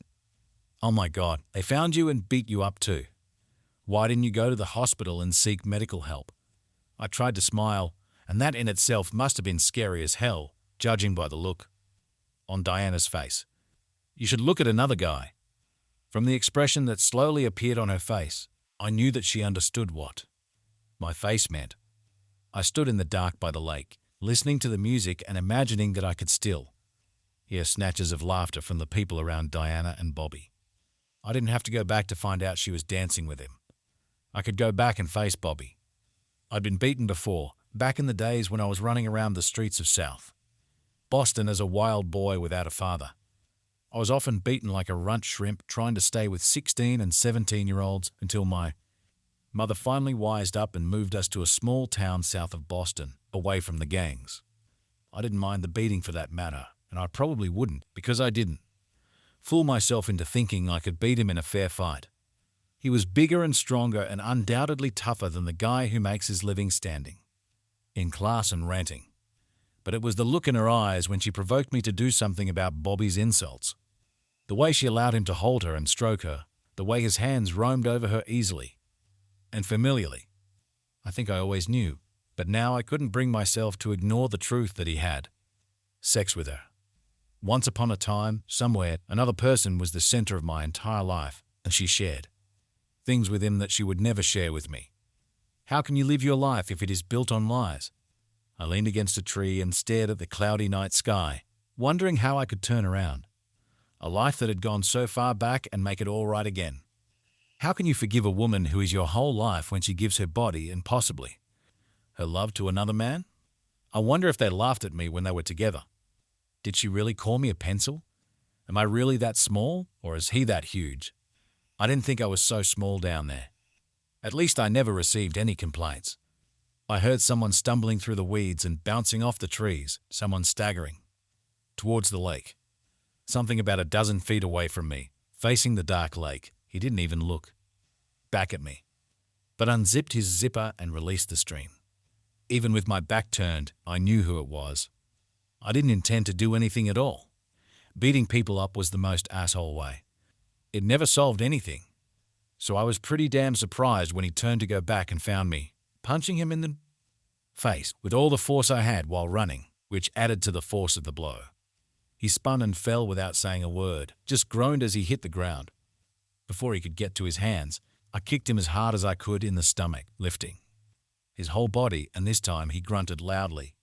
Oh my God, they found you and beat you up too. Why didn't you go to the hospital and seek medical help? I tried to smile, and that in itself must have been scary as hell, judging by the look on Diana's face. You should look at another guy. From the expression that slowly appeared on her face, I knew that she understood what my face meant. I stood in the dark by the lake, listening to the music and imagining that I could still hear snatches of laughter from the people around Diana and Bobby. I didn't have to go back to find out she was dancing with him. I could go back and face Bobby. I'd been beaten before, back in the days when I was running around the streets of South Boston as a wild boy without a father. I was often beaten like a runt shrimp trying to stay with 16 and 17-year-olds until my mother finally wised up and moved us to a small town south of Boston, away from the gangs. I didn't mind the beating for that matter, and I probably wouldn't because I didn't fool myself into thinking I could beat him in a fair fight. He was bigger and stronger and undoubtedly tougher than the guy who makes his living standing in class and ranting. But it was the look in her eyes when she provoked me to do something about Bobby's insults. The way she allowed him to hold her and stroke her, the way his hands roamed over her easily and familiarly. I think I always knew, but now I couldn't bring myself to ignore the truth that he had sex with her. Once upon a time, somewhere, another person was the center of my entire life, and she shared things with him that she would never share with me. How can you live your life if it is built on lies? I leaned against a tree and stared at the cloudy night sky, wondering how I could turn around a life that had gone so far back and make it all right again. How can you forgive a woman who is your whole life when she gives her body and possibly her love to another man? I wonder if they laughed at me when they were together. Did she really call me a pencil? Am I really that small, or is he that huge? I didn't think I was so small down there. At least I never received any complaints. I heard someone stumbling through the weeds and bouncing off the trees, someone staggering towards the lake. Something about a dozen feet away from me, facing the dark lake. He didn't even look back at me, but unzipped his zipper and released the stream. Even with my back turned, I knew who it was. I didn't intend to do anything at all. Beating people up was the most asshole way. It never solved anything. So I was pretty damn surprised when he turned to go back and found me punching him in the face with all the force I had while running, which added to the force of the blow. He spun and fell without saying a word, just groaned as he hit the ground. Before he could get to his hands, I kicked him as hard as I could in the stomach, lifting his whole body, and this time he grunted loudly.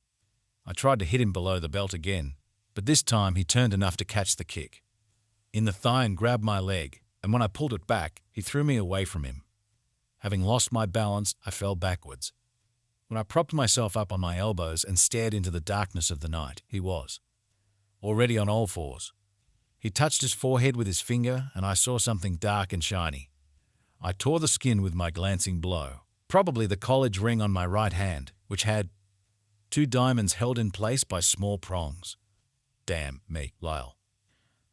I tried to hit him below the belt again, but this time he turned enough to catch the kick in the thigh and grabbed my leg, and when I pulled it back, he threw me away from him. Having lost my balance, I fell backwards. When I propped myself up on my elbows and stared into the darkness of the night, he was already on all fours. He touched his forehead with his finger, and I saw something dark and shiny. I tore the skin with my glancing blow, probably the college ring on my right hand, which had 2 diamonds held in place by small prongs. Damn me, Lyle.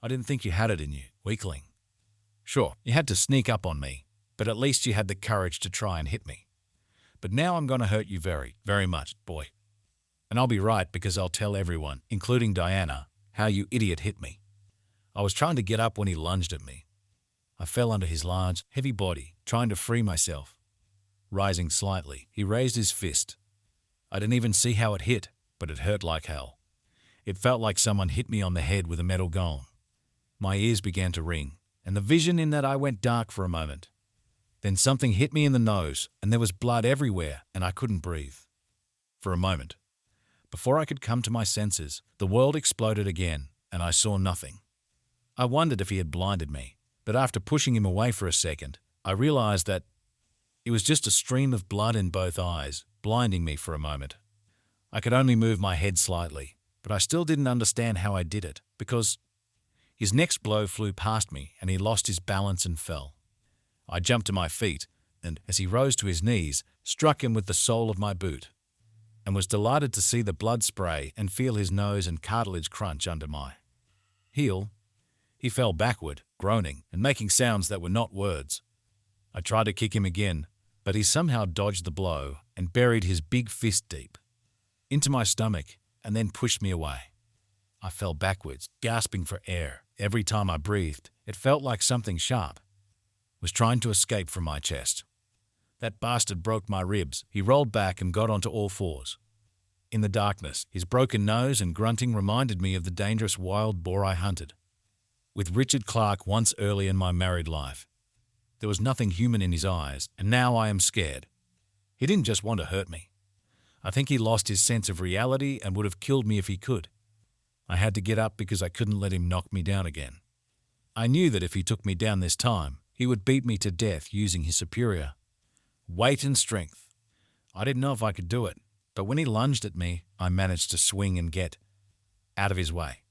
I didn't think you had it in you, weakling. Sure, you had to sneak up on me, but at least you had the courage to try and hit me. But now I'm going to hurt you very, very much, boy. And I'll be right because I'll tell everyone, including Diana, how you idiot hit me. I was trying to get up when he lunged at me. I fell under his large, heavy body, trying to free myself. Rising slightly, he raised his fist. I didn't even see how it hit, but it hurt like hell. It felt like someone hit me on the head with a metal gong. My ears began to ring, and the vision in that eye went dark for a moment. Then something hit me in the nose, and there was blood everywhere, and I couldn't breathe. For a moment. Before I could come to my senses, the world exploded again, and I saw nothing. I wondered if he had blinded me, but after pushing him away for a second, I realized that it was just a stream of blood in both eyes, blinding me for a moment. I could only move my head slightly, but I still didn't understand how I did it, because his next blow flew past me and he lost his balance and fell. I jumped to my feet and, as he rose to his knees, struck him with the sole of my boot and was delighted to see the blood spray and feel his nose and cartilage crunch under my heel. He fell backward, groaning and making sounds that were not words. I tried to kick him again, but he somehow dodged the blow and buried his big fist deep into my stomach and then pushed me away. I fell backwards, gasping for air. Every time I breathed, it felt like something sharp was trying to escape from my chest. That bastard broke my ribs. He rolled back and got onto all fours. In the darkness, his broken nose and grunting reminded me of the dangerous wild boar I hunted with Richard Clark once early in my married life. There was nothing human in his eyes, and now I am scared. He didn't just want to hurt me. I think he lost his sense of reality and would have killed me if he could. I had to get up because I couldn't let him knock me down again. I knew that if he took me down this time, he would beat me to death using his superior weight and strength. I didn't know if I could do it, but when he lunged at me, I managed to swing and get out of his way.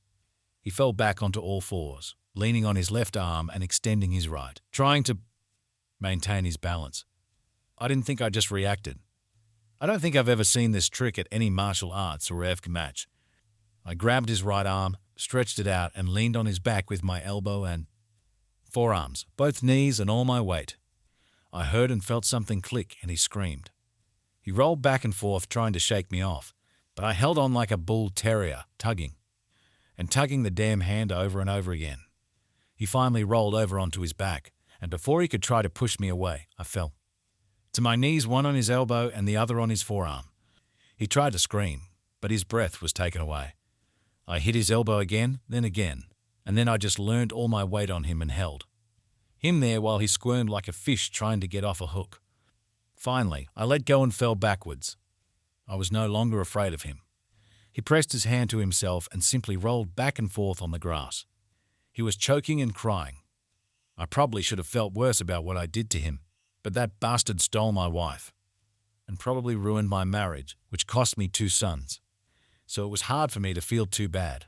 He fell back onto all fours, leaning on his left arm and extending his right, trying to maintain his balance. I didn't think I just reacted. I don't think I've ever seen this trick at any martial arts or EVC match. I grabbed his right arm, stretched it out, and leaned on his back with my elbow and forearms, both knees and all my weight. I heard and felt something click, and he screamed. He rolled back and forth trying to shake me off, but I held on like a bull terrier, tugging the damn hand over and over again. He finally rolled over onto his back, and before he could try to push me away, I fell to my knees, one on his elbow and the other on his forearm. He tried to scream, but his breath was taken away. I hit his elbow again, and then I just learned all my weight on him and held him there while he squirmed like a fish trying to get off a hook. Finally, I let go and fell backwards. I was no longer afraid of him. He pressed his hand to himself and simply rolled back and forth on the grass. He was choking and crying. I probably should have felt worse about what I did to him, but that bastard stole my wife and probably ruined my marriage, which cost me 2 sons. So it was hard for me to feel too bad.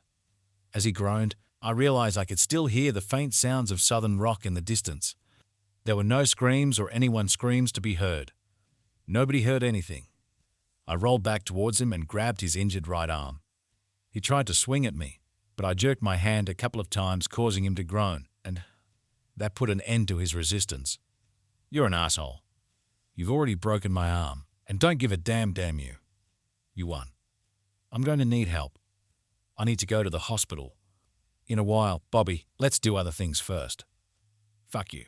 As he groaned, I realized I could still hear the faint sounds of southern rock in the distance. There were no screams or anyone's screams to be heard. Nobody heard anything. I rolled back towards him and grabbed his injured right arm. He tried to swing at me, but I jerked my hand a couple of times, causing him to groan, and that put an end to his resistance. You're an asshole. You've already broken my arm, and don't give a damn you. You won. I'm going to need help. I need to go to the hospital. In a while, Bobby, let's do other things first. Fuck you.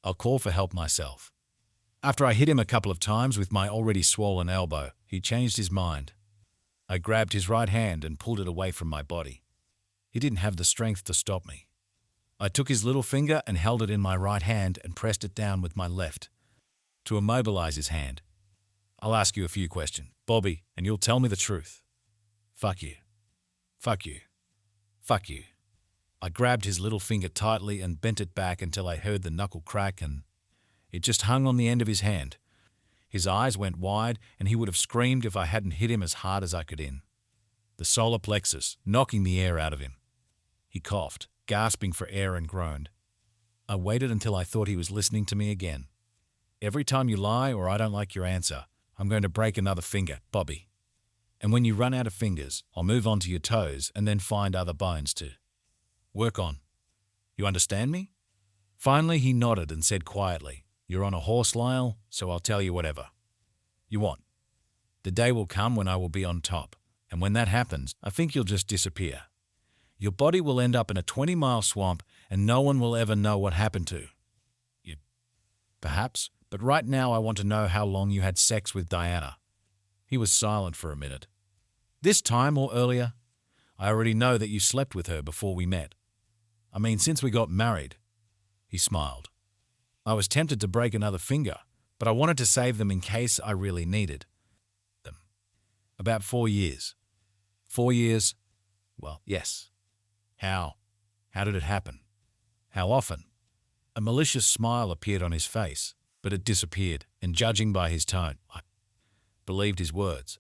I'll call for help myself. After I hit him a couple of times with my already swollen elbow, he changed his mind. I grabbed his right hand and pulled it away from my body. He didn't have the strength to stop me. I took his little finger and held it in my right hand and pressed it down with my left to immobilize his hand. I'll ask you a few questions, Bobby, and you'll tell me the truth. Fuck you. Fuck you. Fuck you. I grabbed his little finger tightly and bent it back until I heard the knuckle crack, and it just hung on the end of his hand. His eyes went wide, and he would have screamed if I hadn't hit him as hard as I could in the solar plexus, knocking the air out of him. He coughed, gasping for air, and groaned. I waited until I thought he was listening to me again. Every time you lie or I don't like your answer, I'm going to break another finger, Bobby. And when you run out of fingers, I'll move on to your toes and then find other bones to work on. You understand me? Finally, he nodded and said quietly, You're on a horse, Lyle, so I'll tell you whatever you want. The day will come when I will be on top, and when that happens, I think you'll just disappear. Your body will end up in a 20-mile swamp, and no one will ever know what happened to you. Perhaps, but right now I want to know how long you had sex with Diana. He was silent for a minute. This time or earlier? I already know that you slept with her before we met. I mean, since we got married. He smiled. I was tempted to break another finger, but I wanted to save them in case I really needed them. About 4 years. 4 years? Well, yes. How? How did it happen? How often? A malicious smile appeared on his face, but it disappeared, and judging by his tone, I believed his words.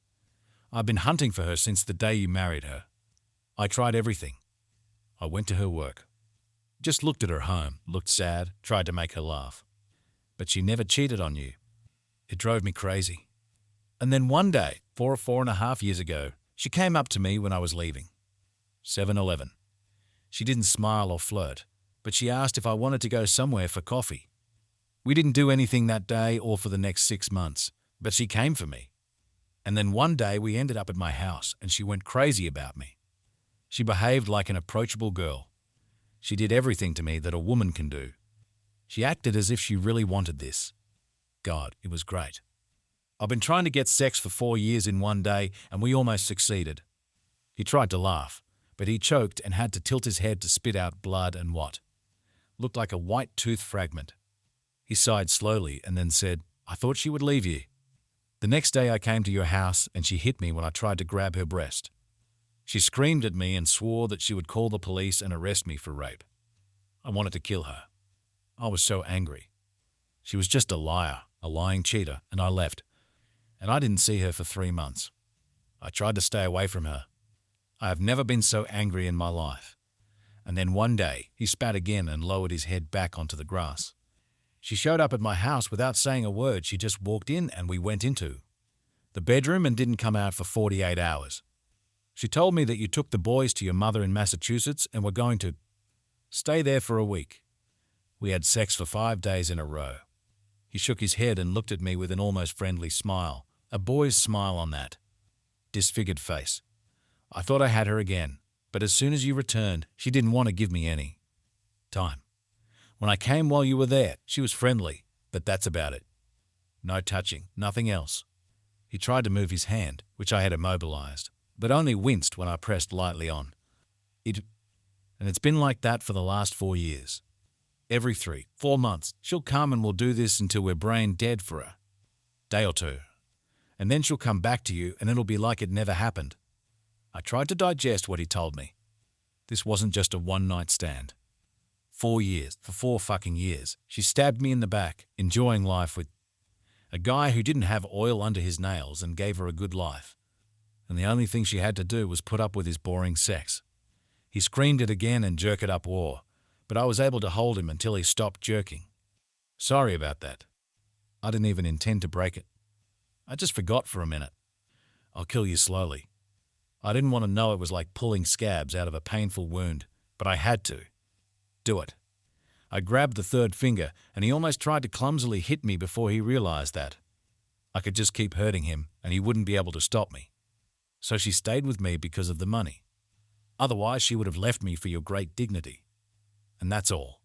I've been hunting for her since the day you married her. I tried everything. I went to her work. Just looked at her home, looked sad, tried to make her laugh. But she never cheated on you. It drove me crazy. And then one day, 4.5 years ago, she came up to me when I was leaving 7-Eleven. She didn't smile or flirt, but she asked if I wanted to go somewhere for coffee. We didn't do anything that day or for the next 6 months, but she came for me. And then one day we ended up at my house and she went crazy about me. She behaved like an approachable girl. She did everything to me that a woman can do. She acted as if she really wanted this. God, it was great. I've been trying to get sex for 4 years in one day, and we almost succeeded. He tried to laugh, but he choked and had to tilt his head to spit out blood and what looked like a white tooth fragment. He sighed slowly and then said, I thought she would leave you. The next day I came to your house and she hit me when I tried to grab her breast. She screamed at me and swore that she would call the police and arrest me for rape. I wanted to kill her. I was so angry. She was just a liar, a lying cheater, and I left. And I didn't see her for 3 months. I tried to stay away from her. I have never been so angry in my life. And then one day, he spat again and lowered his head back onto the grass. She showed up at my house without saying a word. She just walked in and we went into the bedroom and didn't come out for 48 hours. She told me that you took the boys to your mother in Massachusetts and were going to stay there for a week. We had sex for 5 days in a row. He shook his head and looked at me with an almost friendly smile, a boy's smile on that disfigured face. I thought I had her again, but as soon as you returned, she didn't want to give me any time. When I came while you were there, she was friendly, but that's about it. No touching, nothing else. He tried to move his hand, which I had immobilized, but only winced when I pressed lightly on it. And it's been like that for the last 4 years. Every 3-4 months, she'll come and we'll do this until we're brain dead for a day or two. And then she'll come back to you and it'll be like it never happened. I tried to digest what he told me. This wasn't just a one-night stand. 4 years, for 4 fucking years, she stabbed me in the back, enjoying life with a guy who didn't have oil under his nails and gave her a good life. And the only thing she had to do was put up with his boring sex. He screamed it again and jerked it up war, but I was able to hold him until he stopped jerking. Sorry about that. I didn't even intend to break it. I just forgot for a minute. I'll kill you slowly. I didn't want to know it was like pulling scabs out of a painful wound, but I had to. Do it. I grabbed the 3rd finger and he almost tried to clumsily hit me before he realized that I could just keep hurting him and he wouldn't be able to stop me. So she stayed with me because of the money. Otherwise she would have left me for your great dignity. And that's all.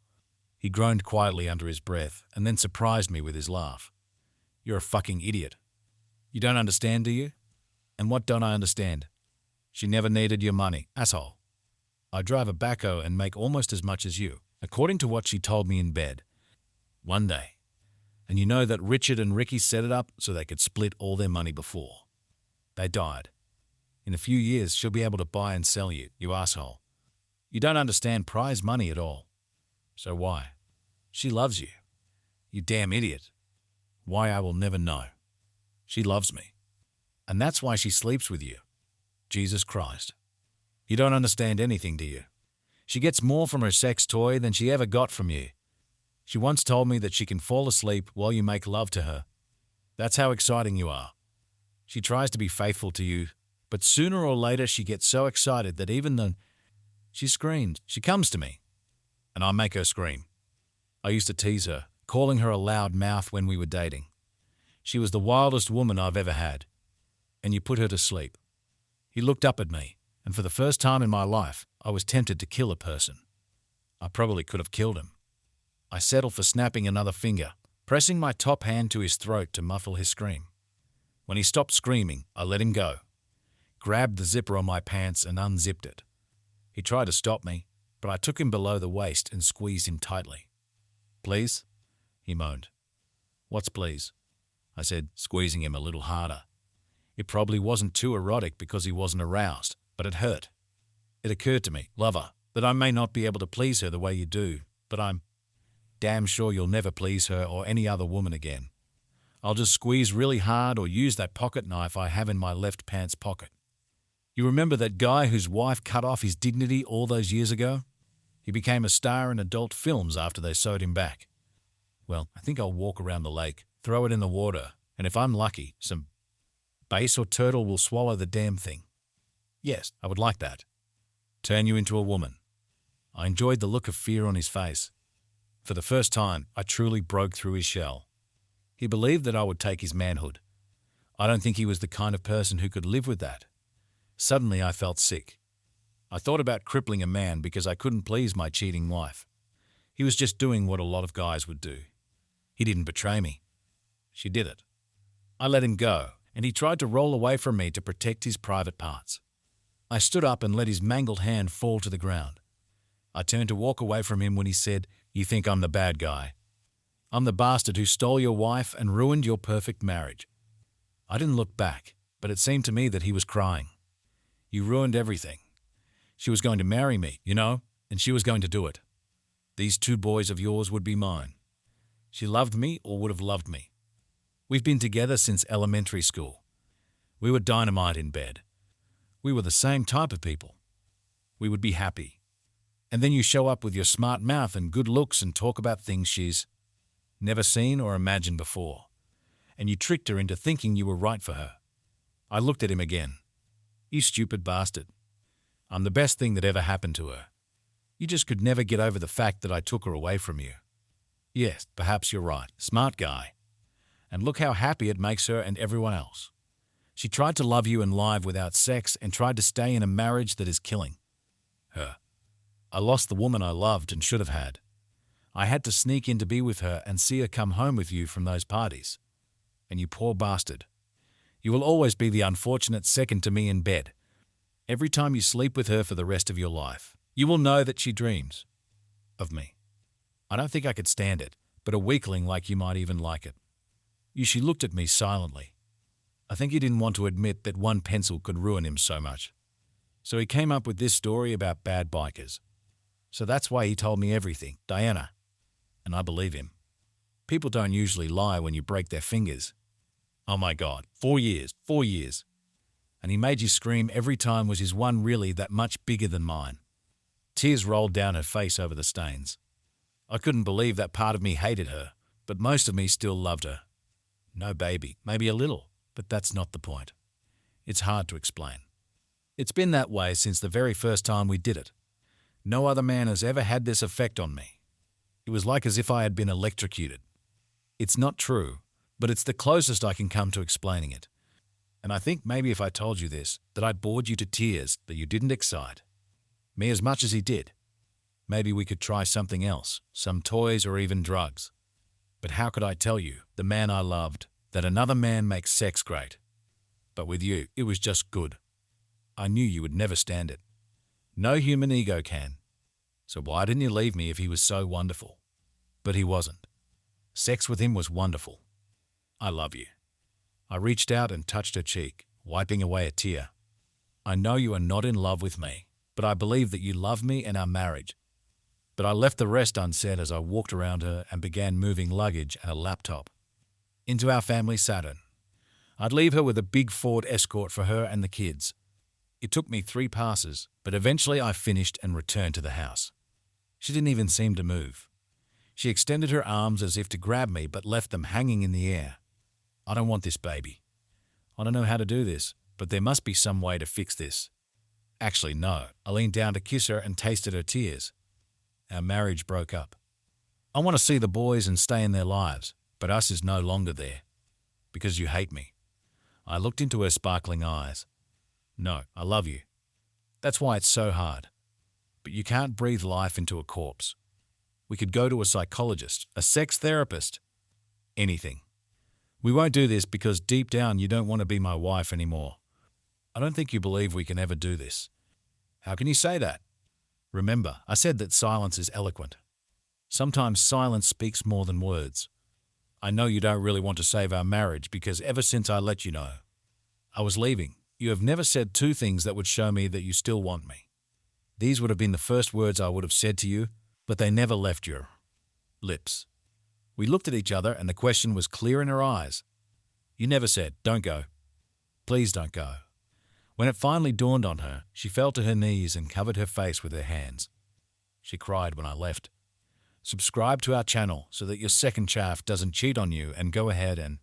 He groaned quietly under his breath and then surprised me with his laugh. You're a fucking idiot. You don't understand, do you? And what don't I understand? She never needed your money, asshole. I drive a backhoe and make almost as much as you, according to what she told me in bed. One day. And you know that Richard and Ricky set it up so they could split all their money before. They died. In a few years, she'll be able to buy and sell you, you asshole. You don't understand prize money at all. So why? She loves you. You damn idiot. Why, I will never know. She loves me. And that's why she sleeps with you. Jesus Christ. You don't understand anything, do you? She gets more from her sex toy than she ever got from you. She once told me that she can fall asleep while you make love to her. That's how exciting you are. She tries to be faithful to you, but sooner or later she gets so excited that even though she screams, she comes to me, and I make her scream. I used to tease her, calling her a loud mouth when we were dating. She was the wildest woman I've ever had. And you put her to sleep. He looked up at me, and for the first time in my life, I was tempted to kill a person. I probably could have killed him. I settled for snapping another finger, pressing my top hand to his throat to muffle his scream. When he stopped screaming, I let him go, grabbed the zipper on my pants and unzipped it. He tried to stop me, but I took him below the waist and squeezed him tightly. Please? He moaned. What's please? I said, squeezing him a little harder. It probably wasn't too erotic because he wasn't aroused, but it hurt. It occurred to me, lover, that I may not be able to please her the way you do, but I'm damn sure you'll never please her or any other woman again. I'll just squeeze really hard or use that pocket knife I have in my left pants pocket. You remember that guy whose wife cut off his dignity all those years ago? He became a star in adult films after they sewed him back. Well, I think I'll walk around the lake, throw it in the water, and if I'm lucky, some bass or turtle will swallow the damn thing. Yes, I would like that. Turn you into a woman. I enjoyed the look of fear on his face. For the first time, I truly broke through his shell. He believed that I would take his manhood. I don't think he was the kind of person who could live with that. Suddenly, I felt sick. I thought about crippling a man because I couldn't please my cheating wife. He was just doing what a lot of guys would do. He didn't betray me. She did it. I let him go, and he tried to roll away from me to protect his private parts. I stood up and let his mangled hand fall to the ground. I turned to walk away from him when he said, "You think I'm the bad guy. I'm the bastard who stole your wife and ruined your perfect marriage." I didn't look back, but it seemed to me that he was crying. You ruined everything. She was going to marry me, and she was going to do it. These 2 boys of yours would be mine. She loved me or would have loved me. We've been together since elementary school. We were dynamite in bed. We were the same type of people. We would be happy. And then you show up with your smart mouth and good looks and talk about things she's never seen or imagined before. And you tricked her into thinking you were right for her. I looked at him again. You stupid bastard. I'm the best thing that ever happened to her. You just could never get over the fact that I took her away from you. Yes, perhaps you're right. Smart guy. And look how happy it makes her and everyone else. She tried to love you and live without sex and tried to stay in a marriage that is killing her. I lost the woman I loved and should have had. I had to sneak in to be with her and see her come home with you from those parties. And you poor bastard. You will always be the unfortunate second to me in bed. Every time you sleep with her for the rest of your life, you will know that she dreams of me. I don't think I could stand it, but a weakling like you might even like it. She looked at me silently. I think he didn't want to admit that one pencil could ruin him so much. So he came up with this story about bad bikers. So that's why he told me everything, Diana. And I believe him. People don't usually lie when you break their fingers. Oh my God, 4 years, 4 years. And he made you scream every time. Was his one really that much bigger than mine? Tears rolled down her face over the stains. I couldn't believe that part of me hated her, but most of me still loved her. No baby, maybe a little, but that's not the point. It's hard to explain. It's been that way since the very first time we did it. No other man has ever had this effect on me. It was like as if I had been electrocuted. It's not true, but it's the closest I can come to explaining it. And I think maybe if I told you this, that I bored you to tears, that you didn't excite me as much as he did. Maybe we could try something else, some toys or even drugs. But how could I tell you, the man I loved, that another man makes sex great? But with you, it was just good. I knew you would never stand it. No human ego can. So why didn't you leave me if he was so wonderful? But he wasn't. Sex with him was wonderful. I love you. I reached out and touched her cheek, wiping away a tear. I know you are not in love with me, but I believe that you love me and our marriage. But I left the rest unsaid as I walked around her and began moving luggage and a laptop into our family Saturn. I'd leave her with a big Ford Escort for her and the kids. It took me 3 passes, but eventually I finished and returned to the house. She didn't even seem to move. She extended her arms as if to grab me, but left them hanging in the air. I don't want this baby. I don't know how to do this, but there must be some way to fix this. Actually, no. I leaned down to kiss her and tasted her tears. Our marriage broke up. I want to see the boys and stay in their lives, but us is no longer there. Because you hate me. I looked into her sparkling eyes. No, I love you. That's why it's so hard. But you can't breathe life into a corpse. We could go to a psychologist, a sex therapist, anything. We won't do this because deep down you don't want to be my wife anymore. I don't think you believe we can ever do this. How can you say that? Remember, I said that silence is eloquent. Sometimes silence speaks more than words. I know you don't really want to save our marriage because ever since I let you know I was leaving, you have never said 2 things that would show me that you still want me. These would have been the first words I would have said to you, but they never left your lips. We looked at each other and the question was clear in her eyes. You never said, "Don't go. Please don't go." When it finally dawned on her, she fell to her knees and covered her face with her hands. She cried when I left. Subscribe to our channel so that your second chaff doesn't cheat on you, and go ahead and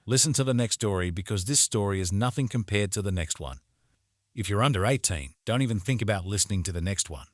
listen to the next story because this story is nothing compared to the next one. If you're under 18, don't even think about listening to the next one.